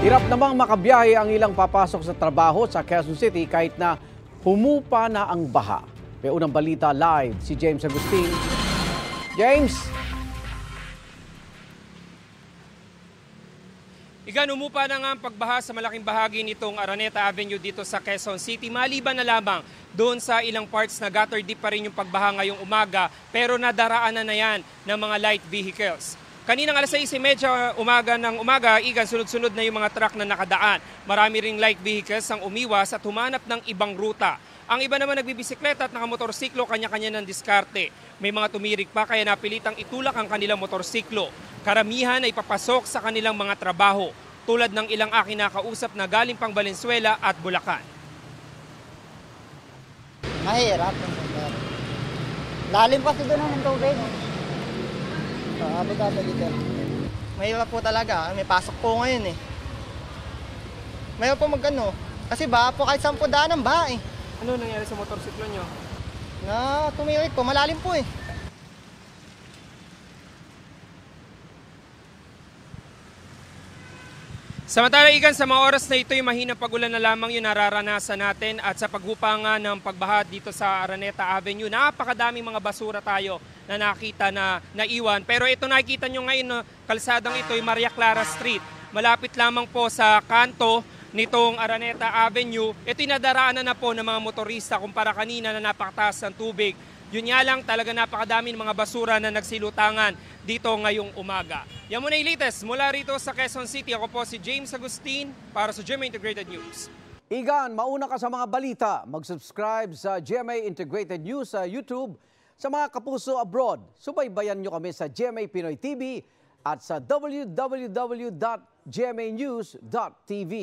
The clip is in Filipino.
Hirap namang makabiyahe ang ilang papasok sa trabaho sa Quezon City kahit na humupa na ang baha. May unang balita live si James Agustin. James! Igan, umupa na nga ang pagbaha sa malaking bahagi nitong Araneta Avenue dito sa Quezon City. Maliban na lamang doon sa ilang parts na gutter deep pa rin yung pagbaha ngayong umaga, pero nadaraanan na yan ng mga light vehicles. Kaninang alas 6:30 ng umaga, Igan, sunod-sunod na yung mga truck na nakadaan. Marami ring light vehicles ang umiwas at humanap ng ibang ruta. Ang iba naman nagbibisikleta at nakamotorsiklo, kanya-kanya ng diskarte. May mga tumirik pa kaya napilitang itulak ang kanilang motorsiklo. Karamihan ay papasok sa kanilang mga trabaho, tulad ng ilang aking nakausap na galing pang Valenzuela at Bulacan. Mahirap. Lalim kasi doon ng tubig. Abot-abot dito. Mahirap po talaga. May pasok po ngayon eh. Mahirap po magano. Kasi ba po kahit 10 daan ang baha eh. Ano nangyari sa motorsiklo nyo? Na tumirik po. Malalim po eh. Samantala, Igan, sa mga oras na ito, yung mahinang pagulan na lamang yung nararanasan natin at sa paghupa nga ng pagbaha dito sa Araneta Avenue, napakadaming mga basura tayo na nakita na naiwan. Pero ito nakikita nyo ngayon, kalsadang ito ay Maria Clara Street. Malapit lamang po sa kanto nitong Araneta Avenue. Ito'y nadaraanan na po ng mga motorista kumpara kanina na napakataas ng tubig. Yun nga lang, talaga napakadaming mga basura na nagsilutangan dito ngayong umaga. Yan muna yung latest mula rito sa Quezon City. Ako po si James Agustin para sa GMA Integrated News. Igan, mauna ka sa mga balita. Mag-subscribe sa GMA Integrated News sa YouTube. Sa mga kapuso abroad, subaybayan nyo kami sa GMA Pinoy TV at sa www.gmanews.tv.